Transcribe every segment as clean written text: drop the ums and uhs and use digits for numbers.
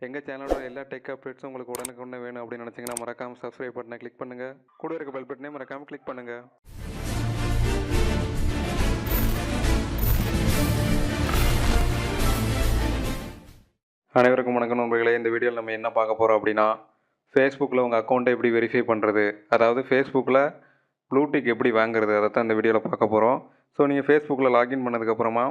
எங்கள் சேனலோட எல்லா டெக் அப்டேட்ஸும் உங்களுக்கு உடனுக்குடனே வேணும் அப்படின்னு நினச்சிங்கன்னா மறக்காமல் சப்ஸ்கிரைப் பட்டனை கிளிக் பண்ணுங்கள். கூட இருக்க பெல் பட்டனே மறக்காமல் கிளிக் பண்ணுங்கள். அனைவருக்கும் வணக்கம் நண்பர்களே. இந்த வீடியோவில் நம்ம என்ன பார்க்க போகிறோம் அப்படின்னா, ஃபேஸ்புக்கில் உங்கள் அக்கௌண்ட்டை எப்படி வெரிஃபை பண்ணுறது, அதாவது ஃபேஸ்புக்கில் ப்ளூடிக் எப்படி வாங்குறது, அதை தான் இந்த வீடியோவில் பார்க்க போகிறோம். ஸோ நீங்கள் ஃபேஸ்புக்கில் லாகின் பண்ணதுக்கப்புறமா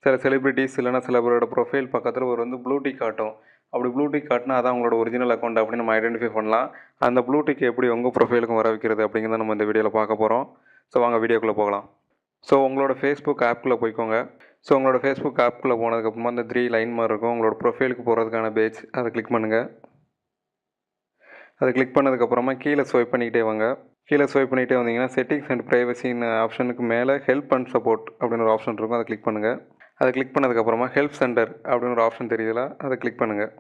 சில செலிப்ரிட்டிஸ் இல்லைனா சில பேரோட ப்ரொஃபைல் பக்கத்தில் ஒரு ப்ளூடிக் காட்டும். அப்படி ப்ளூடிக் காட்டினா அதான் உங்களோட ஒரிஜினல் அக்கௌண்ட் அப்படின்னு நம்ம ஐடென்டிஃபை பண்ணலாம். அந்த ப்ளூடிக் எப்படி உங்கள் ப்ரொஃபைலுக்கும் வர வைக்கிறது அப்படிங்கிறத நம்ம இந்த வீடியோவில் பார்க்க போகிறோம். ஸோ வாங்க வீடியோக்குள்ளே போகலாம். ஸோ உங்களோட ஃபேஸ்புக் ஆப்குள்ளே போய்க்கோங்க. ஸோ உங்களோட ஃபேஸ்புக் ஆப்குள்ளே போனதுக்கப்புறமா அந்த 3 லைன் மாதிரி இருக்கும். உங்களோட ப்ரொஃபைலுக்கு போகிறதுக்கான பேஜ் அதை கிளிக் பண்ணுங்கள். அதை கிளிக் பண்ணதுக்கப்புறமா கீழே ஸ்வைப் பண்ணிக்கிட்டே வாங்க. கீழே ஸ்வைப் பண்ணிகிட்டே வந்தீங்கன்னா செட்டிங்ஸ் அண்ட் ப்ரைவசின்னு ஆப்ஷனுக்கு மேலே ஹெல்ப் அண்ட் சப்போர்ட் அப்படின்னு ஒரு ஆப்ஷன் இருக்கும். அதை கிளிக் பண்ணுங்கள். அதை கிளிக் பண்ணதுக்கப்புறமா ஹெல்ப் சென்டர் அப்படின்னு ஒரு ஆப்ஷன் தெரியுதுல, அதை கிளிக் பண்ணுங்கள்.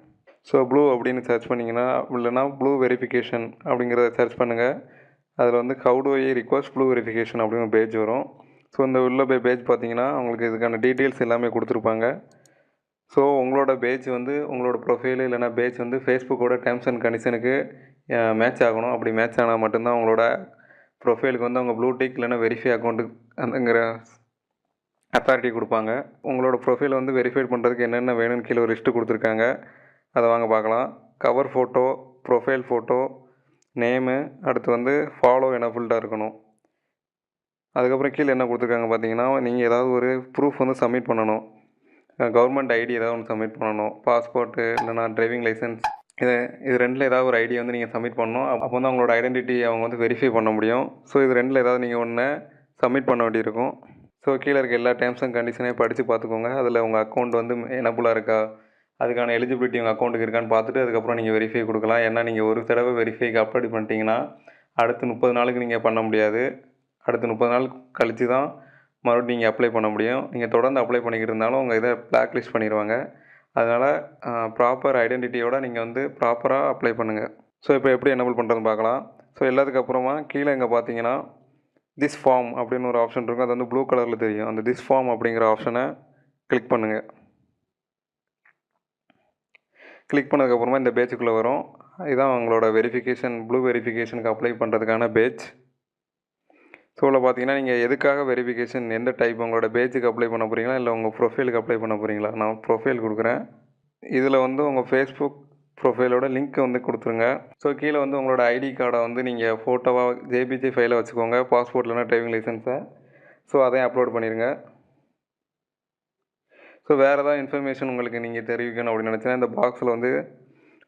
ஸோ ப்ளூ அப்படின்னு சர்ச் பண்ணிங்கன்னா, இல்லைனா ப்ளூ வெரிஃபிகேஷன் அப்படிங்கிறத சர்ச் பண்ணுங்கள். அதில் how to I request blue verification அப்படின்னு ஒரு பேஜ் வரும். ஸோ இந்த உள்ள பேஜ் பார்த்தீங்கன்னா உங்களுக்கு இதுக்கான டீட்டெயில்ஸ் எல்லாமே கொடுத்துருப்பாங்க. ஸோ உங்களோட பேஜ் உங்களோட ப்ரொஃபைலு இல்லைனா பேஜ் ஃபேஸ்புக்கோட டேர்ம்ஸ் அண்ட் கண்டிஷனுக்கு மேட்ச் ஆகணும். அப்படி மேட்ச் ஆனால் மட்டும்தான் உங்களோட ப்ரொஃபைலுக்கு அவங்க ப்ளூடிக் இல்லைனா வெரிஃபை அக்கௌண்ட்டு அந்தங்கிற அத்தாரிட்டி கொடுப்பாங்க. உங்களோட ப்ரொஃபைலை வெரிஃபை பண்ணுறதுக்கு என்னென்ன வேணும்னு கீழே ஒரு லிஸ்ட்டு கொடுத்துருக்காங்க. அதை வாங்க பார்க்கலாம். Cover photo, profile photo, name, அடுத்து ஃபாலோ எனபிள்டாக இருக்கணும். அதுக்கப்புறம் கீழே என்ன கொடுத்துருக்காங்க பார்த்தீங்கன்னா, நீங்கள் ஏதாவது ஒரு ப்ரூஃப் சப்மிட் பண்ணணும். கவர்மெண்ட் ஐடி ஏதாவது ஒன்று சப்மிட் பண்ணணும். பாஸ்போர்ட்டு இல்லைனா டிரைவிங் லைசன்ஸ், இது ரெண்டில் ஏதாவது ஒரு ஐடி நீங்கள் சப்மிட் பண்ணணும். அப்போ அவங்களோட ஐடென்டிட்டி அவங்க வெரிஃபை பண்ண முடியும். ஸோ இது ரெண்டில் ஏதாவது நீங்கள் ஒன்று சப்மிட் பண்ண வேண்டியிருக்கும். ஸோ கீழே இருக்க எல்லா டேர்ம்ஸ் அண்ட் கண்டிஷனையும் படித்து பார்த்துக்கோங்க. அதில் உங்கள் அக்கௌண்ட் எனபிளாக இருக்கா, அதுக்கான எலிஜிபிலிட்டி உங்கள் அக்கௌண்ட்டுக்கு இருக்கான்னு பார்த்துட்டு அதுக்கப்புறம் நீங்கள் வெரிஃபை கொடுக்கலாம். ஏன்னா நீங்கள் ஒரு தடவை வெரிஃபைக்கு அப்லோட் பண்ணிட்டீங்கன்னா அடுத்து 30 நாளுக்கு நீங்கள் பண்ண முடியாது. அடுத்து 30 நாள் கழித்து தான் மறுபடியும் நீங்கள் அப்ளை பண்ண முடியும். நீங்கள் தொடர்ந்து அப்ளை பண்ணிக்கிட்டு இருந்தாலும் உங்கள் இதை பிளாக் லிஸ்ட் பண்ணிடுவாங்க. அதனால் ப்ராப்பர் ஐடென்டிட்டியோட நீங்கள் ப்ராப்பராக அப்ளை பண்ணுங்கள். ஸோ இப்போ எப்படி எனபிள் பண்ணுறதுன்னு பார்க்கலாம். ஸோ எல்லாத்துக்கு அப்புறமா கீழே இங்கே பார்த்தீங்கன்னா திஸ் ஃபார்ம் அப்படின்னு ஒரு ஆப்ஷன் இருக்கும். அது ப்ளூ கலரில் தெரியும். அந்த திஸ் ஃபார்ம் அப்படிங்கிற ஆப்ஷனை கிளிக் பண்ணுங்கள். கிளிக் பண்ணதுக்கப்புறமா இந்த பேஜுக்குள்ளே வரும். இதுதான் உங்களோட வெரிஃபிகேஷன், ப்ளூ வெரிஃபிகேஷனுக்கு அப்ளை பண்ணுறதுக்கான பேஜ். ஸோ இதில் பார்த்தீங்கன்னா நீங்கள் எதுக்காக வெரிஃபிகேஷன், எந்த டைப், உங்களோட பேஜுக்கு அப்ளை பண்ண போகிறீங்களா இல்லை உங்கள் ப்ரொஃபைலுக்கு அப்ளை பண்ண போகிறீங்களா? நான் ப்ரொஃபைல் கொடுக்குறேன். இதில் உங்கள் ஃபேஸ்புக் ப்ரொஃபைலோட லிங்க் கொடுத்துருங்க. ஸோ கீழே உங்களோட ஐடி கார்டை நீங்கள் ஃபோட்டோவாக ஜேபிஜி ஃபைலை வச்சுக்கோங்க. பாஸ்போர்ட் இல்லைனா டிரைவிங் லைசன்ஸை. ஸோ அதையும் அப்லோட் பண்ணிடுங்க. ஸோ வேறு ஏதாவது இன்ஃபர்மேஷன் உங்களுக்கு நீங்கள் தெரிவிக்கணும் அப்படின்னு நினச்சினா இந்த பாக்ஸில்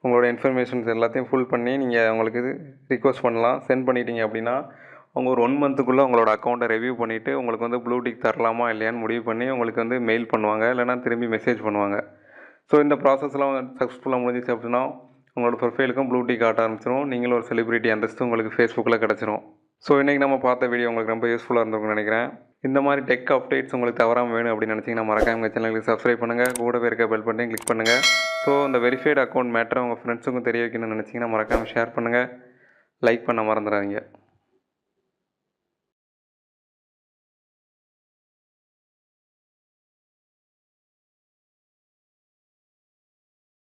உங்களோட இன்ஃபர்மேஷன்ஸ் எல்லாத்தையும் ஃபுல் பண்ணி நீங்கள் அவங்களுக்கு ரிக்வஸ்ட் பண்ணலாம். சென்ட் பண்ணிட்டீங்க அப்படின்னா அவங்க ஒரு 1 மந்த்துக்குள்ளே உங்களோட அக்கௌண்ட்டை ரிவ்யூ பண்ணிவிட்டு உங்களுக்கு ப்ளூடிக் தரலாமா இல்லையான்னு முடிவு பண்ணி உங்களுக்கு மெயில் பண்ணுவாங்க, இல்லைனா திரும்பி மெசேஜ் பண்ணுவாங்க. ஸோ இந்த ப்ராசஸ்லாம் சக்ஸஸ்ஃபுல்லாக முடிஞ்சிச்சு அப்படின்னா உங்களோட ப்ரொஃபைலுக்கும் ப்ளூடிக் காட்ட ஆரம்பிச்சிடும். நீங்களும் ஒரு செலிபிரிட்டி அந்தஸ்து உங்களுக்கு ஃபேஸ்புக்கில் கிடச்சிரும். ஸோ இன்றைக்கி நம்ம பார்த்த வீடியோ உங்களுக்கு ரொம்ப யூஸ்ஃபுல்லாக இருந்திருக்கும்னு நினைக்கிறேன். இந்த மாதிரி டெக் அப்டேட்ஸ் உங்களுக்கு தவறாமல் வேணும் அப்படின்னு நினச்சிங்கன்னா மறக்காம எங்கள் சேனலுக்கு சப்ஸ்கிரைப் பண்ணுங்கள். கூடவே இருக்க பெல் பட்டனையும் கிளிக் பண்ணுங்கள். ஸோ இந்த வெரிஃபைடு அக்கௌண்ட் மேட்டரை உங்கள் ஃப்ரெண்ட்ஸுக்கும் தெரிய வைக்கணும்னு நினச்சிங்கன்னா மறக்காமல் ஷேர் பண்ணுங்கள். லைக் பண்ண மறந்துடாதீங்க.